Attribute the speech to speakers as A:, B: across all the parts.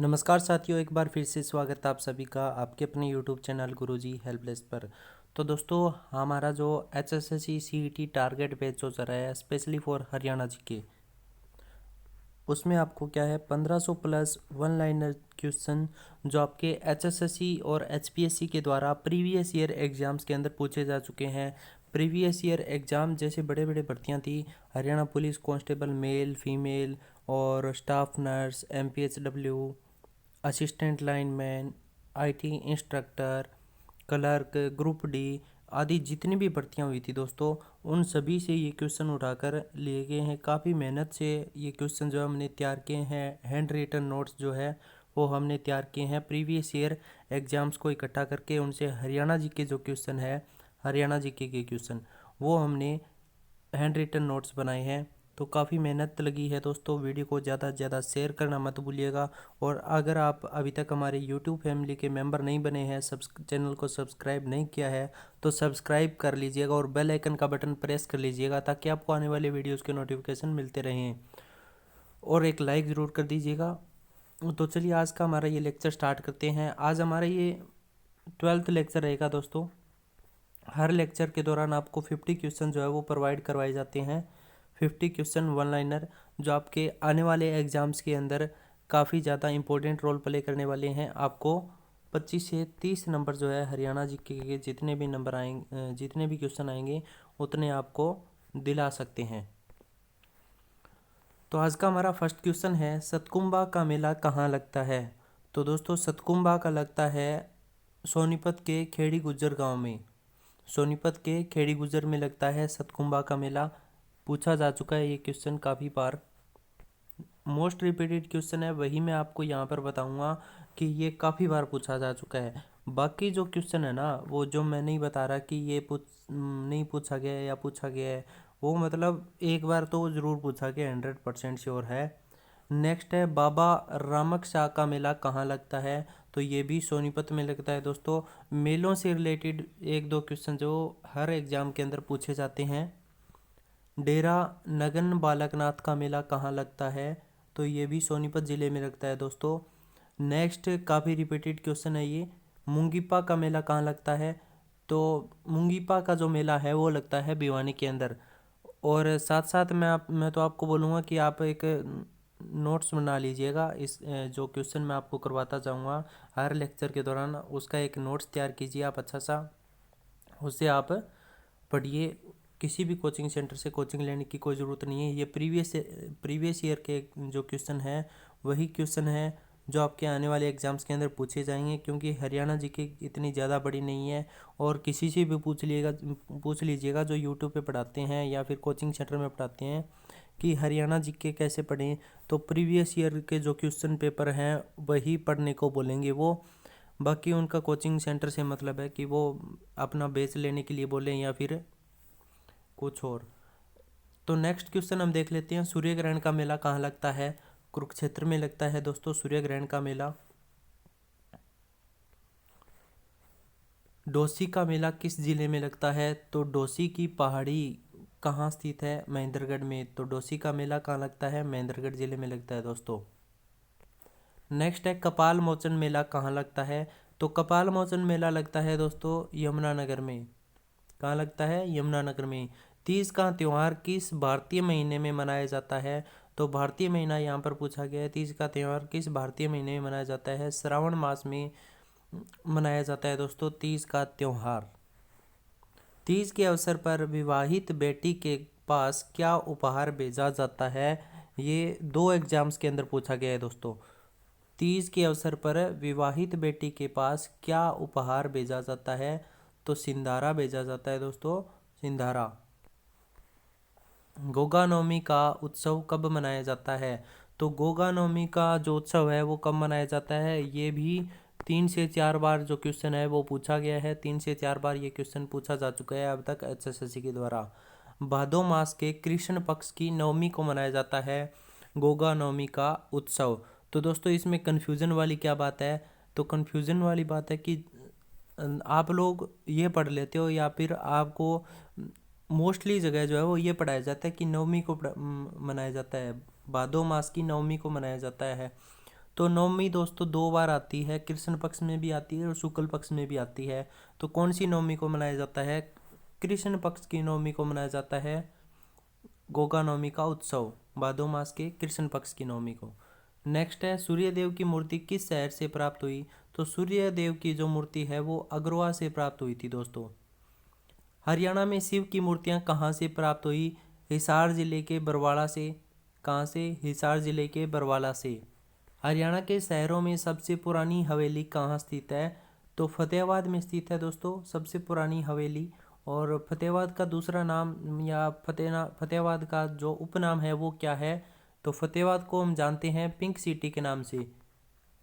A: नमस्कार साथियों, एक बार फिर से स्वागत है आप सभी का आपके अपने यूट्यूब चैनल गुरुजी हेल्पलेस पर। तो दोस्तों, हमारा जो HSSC CET टारगेट बैच जो चल रहा है स्पेशली फॉर हरियाणा जी के, उसमें आपको क्या है 1500 प्लस वन लाइनर क्वेश्चन जो आपके HSSC और HPSC के द्वारा प्रीवियस ईयर एग्जाम्स के अंदर पूछे जा चुके हैं। प्रीवियस ईयर एग्ज़ाम जैसे बड़े बड़े भर्तियां थी, Haryana police constable male female और staff nurse, MPHW, assistant lineman, IT instructor, clerk, group D आदि जितनी भी भर्तियां हुई थी दोस्तों, उन सभी से ये क्वेश्चन उठाकर लिए गए हैं। काफ़ी मेहनत से ये क्वेश्चन जो हमने तैयार किए हैं, हैंड रिटन नोट्स जो है वो हमने तैयार किए हैं प्रीवियस ईयर एग्जाम्स को इकट्ठा करके। उनसे हरियाणा जी के जो क्वेश्चन है, हरियाणा जी के क्वेश्चन वो हमने हैंड रिटन नोट्स बनाए हैं। तो काफ़ी मेहनत लगी है दोस्तों। वीडियो को ज़्यादा से ज़्यादा शेयर करना मत भूलिएगा। और अगर आप अभी तक हमारे यूट्यूब फैमिली के मेंबर नहीं बने हैं, चैनल को सब्सक्राइब नहीं किया है, तो सब्सक्राइब कर लीजिएगा और बेल आइकन का बटन प्रेस कर लीजिएगा ताकि आपको आने वाले वीडियोज़ के नोटिफिकेशन मिलते रहें। और एक लाइक ज़रूर कर दीजिएगा। तो चलिए आज का हमारा ये लेक्चर स्टार्ट करते हैं। आज हमारा ये 12th लेक्चर रहेगा दोस्तों। हर लेक्चर के दौरान आपको 50 क्वेश्चन जो है वो प्रोवाइड करवाए जाते हैं। 50 क्वेश्चन वन लाइनर जो आपके आने वाले एग्ज़ाम्स के अंदर काफ़ी ज़्यादा इंपॉर्टेंट रोल प्ले करने वाले हैं। आपको 25 से 30 नंबर जो है हरियाणा जीके के जितने भी नंबर आएंगे, जितने भी क्वेश्चन आएंगे उतने आपको दिला सकते हैं। तो आज का हमारा फर्स्ट क्वेश्चन है, सतकुंबा का मेला कहाँ लगता है। तो दोस्तों, सतकुंबा का लगता है सोनीपत के खेड़ी गुज्जर गांव में। सोनीपत के खेड़ी गुज्जर में लगता है सतकुंबा का मेला। पूछा जा चुका है ये क्वेश्चन काफ़ी बार। मोस्ट रिपीटेड क्वेश्चन है, वही मैं आपको यहाँ पर बताऊँगा कि ये काफ़ी बार पूछा जा चुका है। बाकी जो क्वेश्चन है ना, वो जो मैं नहीं बता रहा कि ये नहीं पूछा गया है या पूछा गया है, वो मतलब एक बार तो ज़रूर पूछा गया, 100% श्योर है। नेक्स्ट है, बाबा रामक शाह का मेला कहाँ लगता है। तो ये भी सोनीपत में लगता है दोस्तों। मेलों से रिलेटेड एक दो क्वेश्चन जो हर एग्ज़ाम के अंदर पूछे जाते हैं। डेरा नगन बालकनाथ का मेला कहाँ लगता है। तो ये भी सोनीपत ज़िले में लगता है दोस्तों। नेक्स्ट काफ़ी रिपीटेड क्वेश्चन है ये, मुंगीपा का मेला कहाँ लगता है। तो मुंगीपा का जो मेला है वो लगता है भिवानी के अंदर। और साथ साथ मैं तो आपको बोलूँगा कि आप एक नोट्स बना लीजिएगा। इस जो क्वेश्चन मैं आपको करवाता जाऊँगा हर लेक्चर के दौरान, उसका एक नोट्स तैयार कीजिए आप अच्छा सा, उससे आप पढ़िए। किसी भी कोचिंग सेंटर से कोचिंग लेने की कोई ज़रूरत नहीं है। ये प्रीवियस ईयर के जो क्वेश्चन है वही क्वेश्चन है जो आपके आने वाले एग्ज़ाम्स के अंदर पूछे जाएंगे, क्योंकि हरियाणा जीके इतनी ज़्यादा बड़ी नहीं है। और किसी से भी पूछ लीजिएगा जो यूट्यूब पे पढ़ाते हैं या फिर कोचिंग सेंटर में पढ़ाते हैं कि हरियाणा जीके कैसे पढ़ें, तो प्रीवियस ईयर के जो क्वेश्चन पेपर हैं वही पढ़ने को बोलेंगे वो। बाकी उनका कोचिंग सेंटर से मतलब है कि वो अपना बेच लेने के लिए बोलें या फिर कुछ और। तो नेक्स्ट क्वेश्चन हम देख लेते हैं, सूर्य ग्रहण का मेला कहाँ लगता है। कुरुक्षेत्र में लगता है दोस्तों सूर्य ग्रहण का मेला। डोसी का मेला किस जिले में लगता है। तो डोसी की पहाड़ी कहाँ स्थित है, महेंद्रगढ़ में। तो डोसी का मेला कहाँ लगता है, महेंद्रगढ़ जिले में लगता है दोस्तों। नेक्स्ट है, कपाल मोचन मेला कहाँ लगता है। तो कपाल मोचन मेला लगता है दोस्तों यमुनानगर में। कहाँ लगता है, यमुनानगर में। तीज का त्यौहार किस भारतीय महीने में मनाया जाता है। तो भारतीय महीना यहाँ पर पूछा गया है, तीज का त्यौहार किस भारतीय महीने में मनाया जाता है। श्रावण मास में मनाया जाता है दोस्तों तीज का त्यौहार। तीज के अवसर पर विवाहित बेटी के पास क्या उपहार भेजा जाता है। ये दो एग्जाम्स के अंदर पूछा गया है दोस्तों। तीज के अवसर पर विवाहित बेटी के पास क्या उपहार भेजा जाता है। तो सिंधारा भेजा जाता है दोस्तों, सिंधारा। गोगा नवमी का उत्सव कब मनाया जाता है। तो गोगा नवमी का जो उत्सव है वो कब मनाया जाता है, ये भी 3 से 4 बार जो क्वेश्चन है वो पूछा गया है। 3 से 4 बार ये क्वेश्चन पूछा जा चुका है अब तक HSSC के द्वारा। भादो मास के कृष्ण पक्ष की नवमी को मनाया जाता है गोगा नवमी का उत्सव। तो दोस्तों, इसमें कन्फ्यूज़न वाली क्या बात है। तो कन्फ्यूज़न वाली बात है कि आप लोग ये पढ़ लेते हो या फिर आपको मोस्टली जगह जो है वो ये पढ़ाया जाता है कि नवमी को मनाया जाता है, भादो मास की नवमी को मनाया जाता है। तो नवमी दोस्तों 2 बार आती है, कृष्ण पक्ष में भी आती है और शुक्ल पक्ष में भी आती है। तो कौन सी नवमी को मनाया जाता है? कृष्ण पक्ष की नवमी को मनाया जाता है गोगा नवमी का उत्सव, भादो मास के कृष्ण पक्ष की नवमी को। नेक्स्ट है सूर्यदेव की मूर्ति किस शहर से प्राप्त हुई? तो सूर्यदेव की जो मूर्ति है वो अग्रवा से प्राप्त हुई थी दोस्तों। हरियाणा में शिव की मूर्तियां कहाँ से प्राप्त हुई? हिसार जिले के बरवाला से। कहाँ से? हिसार जिले के बरवाला से। हरियाणा के शहरों में सबसे पुरानी हवेली कहाँ स्थित है? तो फतेहाबाद में स्थित है दोस्तों सबसे पुरानी हवेली। और फतेहाबाद का दूसरा नाम या फतेहाबाद का जो उपनाम है वो क्या है? तो फतेहाबाद को हम जानते हैं पिंक सिटी के नाम से।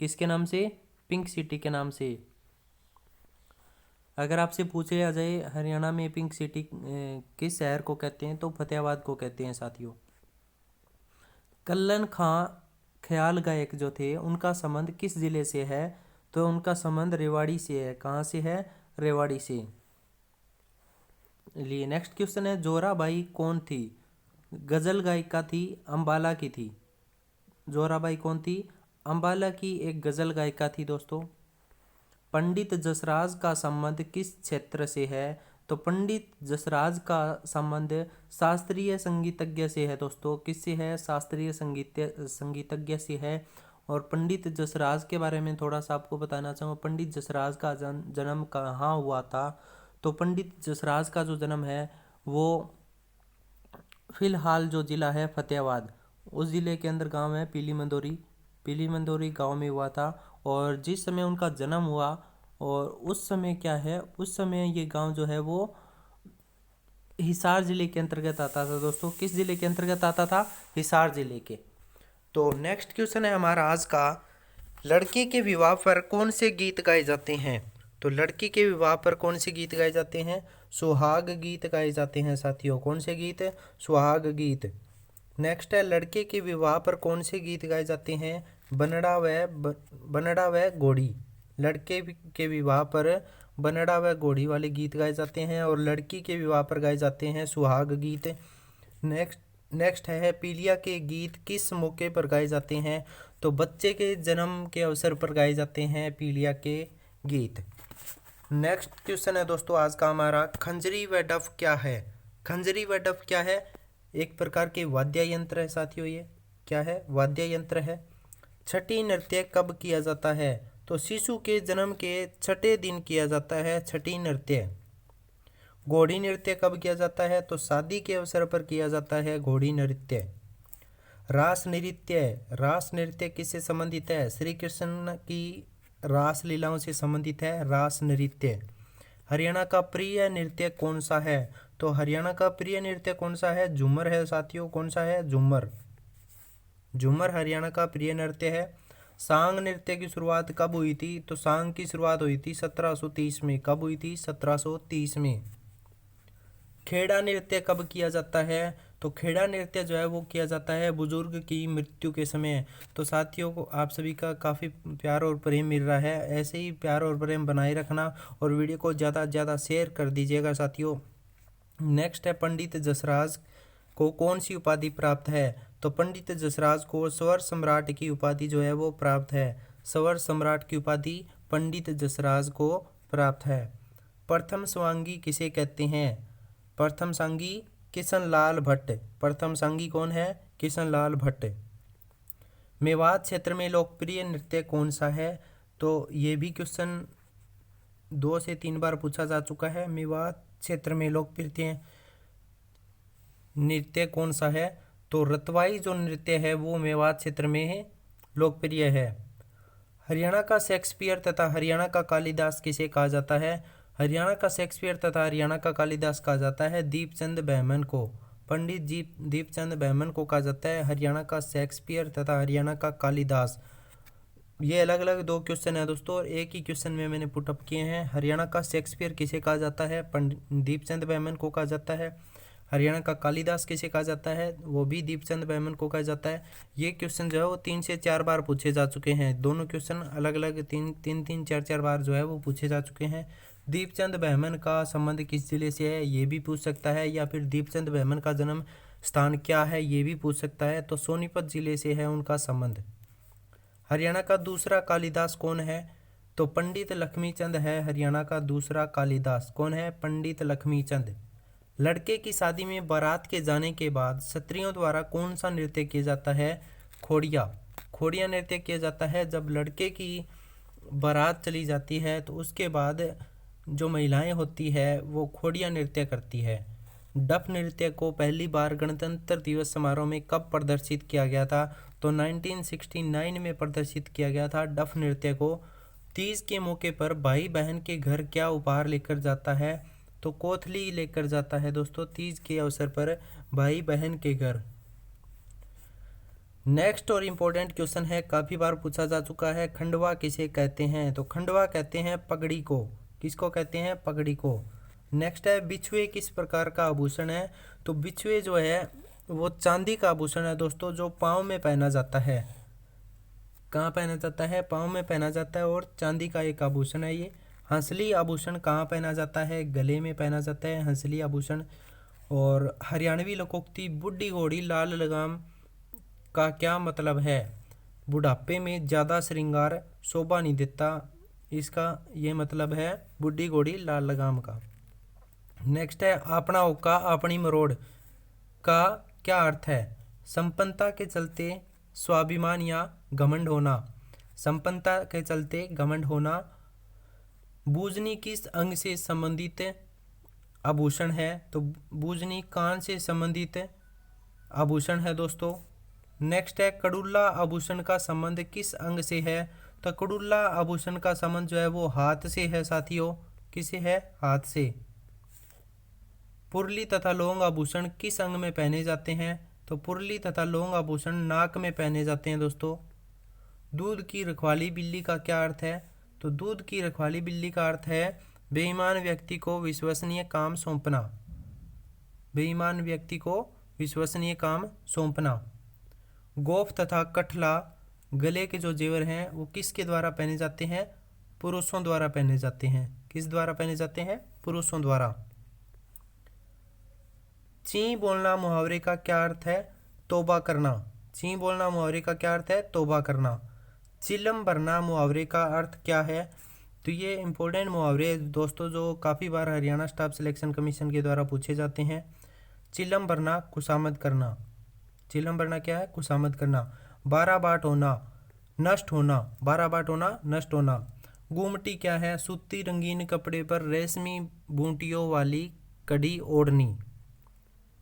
A: किसके नाम से? पिंक सिटी के नाम से। अगर आपसे पूछे आ जाए हरियाणा में पिंक सिटी किस शहर को कहते हैं, तो फतेहाबाद को कहते हैं साथियों। कल्लन खां ख्याल गायक जो थे उनका संबंध किस जिले से है? तो उनका संबंध रेवाड़ी से है। कहाँ से है? रेवाड़ी से। लिए नेक्स्ट क्वेश्चन है जोराबाई कौन थी? गजल गायिका थी, अंबाला की थी। जोराबाई कौन थी? अंबाला की एक गजल गायिका थी दोस्तों। पंडित जसराज का संबंध किस क्षेत्र से है? तो पंडित जसराज का संबंध शास्त्रीय संगीतज्ञ से है दोस्तों। किससे है? शास्त्रीय संगीतज्ञ से है। और पंडित जसराज के बारे में थोड़ा सा आपको बताना चाहूँगा। पंडित जसराज का जन्म कहाँ हुआ था? तो पंडित जसराज का जो जन्म है वो फिलहाल जो जिला है फतेहाबाद, उस जिले के अंदर गांव है पीली मंदोरी गांव में हुआ था। और जिस समय उनका जन्म हुआ और उस समय क्या है, उस समय ये गांव जो है वो हिसार जिले के अंतर्गत आता था दोस्तों। किस जिले के अंतर्गत आता था? हिसार जिले के। तो नेक्स्ट क्वेश्चन है हमारा आज का, लड़के के विवाह पर कौन से गीत गाए जाते हैं? तो लड़की के विवाह पर कौन से गीत गाए जाते हैं? सुहाग गीत गाए जाते हैं साथियों। कौन से गीत? सुहाग गीत। नेक्स्ट है लड़के के विवाह पर कौन से गीत गाए जाते हैं? बनड़ा व घोड़ी। लड़के के विवाह पर बनड़ा व घोड़ी वाले गीत गाए जाते हैं और लड़की के विवाह पर गाए जाते हैं सुहाग गीत। नेक्स्ट है पीलिया के गीत किस मौके पर गाए जाते हैं? तो बच्चे के जन्म के अवसर पर गाए जाते हैं पीलिया के गीत। नेक्स्ट क्वेश्चन है दोस्तों आज का हमारा, खंजरी व डफ क्या है? खंजरी व डफ क्या है? एक प्रकार के वाद्य यंत्र है साथियों। ये क्या है? वाद्य यंत्र है। छठी नृत्य कब किया जाता है? तो शिशु के जन्म के छठे दिन किया जाता है छठी नृत्य। घोड़ी नृत्य कब किया जाता है? तो शादी के अवसर पर किया जाता है घोड़ी नृत्य। रास नृत्य किससे संबंधित है? श्री कृष्ण की रास लीलाओं से संबंधित है रास नृत्य। हरियाणा का प्रिय नृत्य कौन सा है? तो हरियाणा का प्रिय नृत्य कौन सा है? झूमर है साथियों। कौन सा है? झूमर। झूमर हरियाणा का प्रिय नृत्य है। सांग नृत्य की शुरुआत कब हुई थी? तो सांग की शुरुआत हुई थी 1730 में। कब हुई थी? 1730 में। खेड़ा नृत्य कब किया जाता है? तो खेड़ा नृत्य जो है वो किया जाता है बुजुर्ग की मृत्यु के समय। तो साथियों को आप सभी का काफ़ी प्यार और प्रेम मिल रहा है, ऐसे ही प्यार और प्रेम बनाए रखना और वीडियो को ज़्यादा से ज़्यादा शेयर कर दीजिएगा साथियों। नेक्स्ट है पंडित जसराज को कौन सी उपाधि प्राप्त है? तो पंडित जसराज को स्वर सम्राट की उपाधि जो है वो प्राप्त है। स्वर सम्राट की उपाधि पंडित जसराज को प्राप्त है। प्रथम स्वांगी किसे कहते हैं? प्रथम सांगी किशन लाल भट्ट। प्रथम सांगी कौन है? किशन लाल भट्ट। मेवात क्षेत्र में लोकप्रिय नृत्य कौन सा है? तो ये भी क्वेश्चन 2 से 3 बार पूछा जा चुका है। मेवात क्षेत्र में लोकप्रिय नृत्य कौन सा है? तो रतवाई जो नृत्य है वो मेवात क्षेत्र में लोकप्रिय है। हरियाणा का शेक्सपियर तथा हरियाणा का कालिदास किसे कहा जाता है? हरियाणा का शेक्सपियर तथा हरियाणा का कालिदास कहा जाता है दीपचंद बर्मन को। पंडित दीपचंद बर्मन को कहा जाता है हरियाणा का शेक्सपियर तथा हरियाणा का कालिदास। ये अलग अलग 2 क्वेश्चन है दोस्तों और एक ही क्वेश्चन में मैंने पुटअप किए हैं। हरियाणा का शेक्सपियर किसे कहा जाता है? पंडित दीपचंद बर्मन को कहा जाता है। हरियाणा का कालिदास किसे कहा जाता है? वो भी दीपचंद बर्मन को कहा जाता है। ये क्वेश्चन जो है वो 3 से 4 बार पूछे जा चुके हैं। दोनों क्वेश्चन अलग अलग 3 4 बार जो है वो पूछे जा चुके हैं। दीपचंद बर्मन का संबंध किस जिले से है ये भी पूछ सकता है, या फिर दीपचंद बर्मन का जन्म स्थान क्या है ये भी पूछ सकता है। तो सोनीपत जिले से है उनका संबंध। हरियाणा का दूसरा कालिदास कौन है? तो पंडित लक्ष्मीचंद है हरियाणा का दूसरा कालिदास। कौन है? पंडित लक्ष्मीचंद। लड़के की शादी में बारात के जाने के बाद क्षत्रियों द्वारा कौन सा नृत्य किया जाता है? खोड़िया। खोड़िया नृत्य किया जाता है जब लड़के की बारात चली जाती है तो उसके बाद जो महिलाएं होती है वो खोड़िया नृत्य करती है। डफ नृत्य को पहली बार गणतंत्र दिवस समारोह में कब प्रदर्शित किया गया था? तो 1969 में प्रदर्शित किया गया था डफ नृत्य को। तीज के मौके पर भाई बहन के घर क्या उपहार लेकर जाता है? तो कोथली लेकर जाता है दोस्तों तीज के अवसर पर भाई बहन के घर। नेक्स्ट और इम्पोर्टेंट क्वेश्चन है, काफ़ी बार पूछा जा चुका है, खंडवा किसे कहते हैं? तो खंडवा कहते हैं पगड़ी को। किसको कहते हैं? पगड़ी को। नेक्स्ट है, बिछुए किस प्रकार का आभूषण है? तो बिछुए जो है वो चांदी का आभूषण है दोस्तों, जो पाँव में पहना जाता है। कहाँ पहना जाता है? पाँव में पहना जाता है और चांदी का एक आभूषण है ये। हंसली आभूषण कहाँ पहना जाता है? गले में पहना जाता है हंसली आभूषण। और हरियाणवी लोकोक्ति बुढ़ी घोड़ी लाल लगाम का क्या मतलब है? बुढ़ापे में ज़्यादा श्रृंगार शोभा नहीं देता, इसका ये मतलब है बुढ़ी घोड़ी लाल लगाम का। नेक्स्ट है, अपना होका अपनी मरोड़ का क्या अर्थ है? संपन्नता के चलते स्वाभिमान या घमंड होना। संपन्नता के चलते घमंड होना। बूझनी किस अंग से संबंधित आभूषण है? तो बूझनी कान से संबंधित आभूषण है दोस्तों। नेक्स्ट है, कड़ुल्ला आभूषण का संबंध किस अंग से है? तो कड़ुल्ला आभूषण का संबंध जो है वो हाथ से है साथियों। किसे है? हाथ से। पुरली तथा लौंग आभूषण किस अंग में पहने जाते हैं? तो पुरली तथा लौंग आभूषण नाक में पहने जाते हैं दोस्तों। दूध की रखवाली बिल्ली का क्या अर्थ है? तो दूध की रखवाली बिल्ली का अर्थ है बेईमान व्यक्ति को विश्वसनीय काम सौंपना। बेईमान व्यक्ति को विश्वसनीय काम सौंपना। गोफ तथा कठला गले के जो जेवर हैं वो किसके द्वारा पहने जाते हैं? पुरुषों द्वारा पहने जाते हैं। किस द्वारा पहने जाते हैं? पुरुषों द्वारा। ची बोलना मुहावरे का क्या अर्थ है? तौबा करना। ची बोलना मुहावरे का क्या अर्थ है? तौबा करना। चिलम भरना मुहावरे का अर्थ क्या है? तो ये इंपॉर्टेंट मुहावरे दोस्तों जो काफ़ी बार हरियाणा स्टाफ सिलेक्शन कमीशन के द्वारा पूछे जाते हैं। चिलम भरना खुशामद करना। चिलम भरना क्या है? खुशामद करना। बारह बाट होना नष्ट होना। बारह बाट होना नष्ट होना। गुमटी क्या है? सूती रंगीन कपड़े पर रेशमी बूंटियों वाली कड़ी ओढ़नी।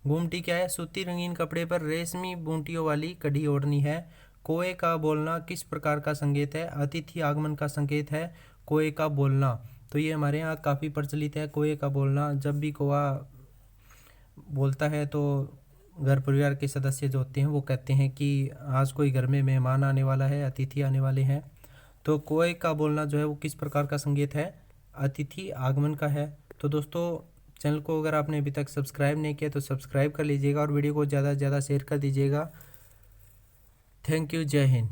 A: गुमटी क्या है? सूती रंगीन कपड़े पर रेशमी बूंटियों वाली कड़ी ओढ़नी है। कोए का बोलना किस प्रकार का संकेत है? अतिथि आगमन का संकेत है कोए का बोलना। तो ये हमारे यहाँ काफ़ी प्रचलित है कोए का बोलना। जब भी कौवा बोलता है तो घर परिवार के सदस्य जो होते हैं वो कहते हैं कि आज कोई घर में मेहमान आने वाला है, अतिथि आने वाले हैं। तो कोए का बोलना जो है वो किस प्रकार का संकेत है? अतिथि आगमन का है। तो दोस्तों चैनल को अगर आपने अभी तक सब्सक्राइब नहीं किया तो सब्सक्राइब कर लीजिएगा और वीडियो को ज़्यादा से ज़्यादा शेयर कर दीजिएगा। Thank you. जय हिंद।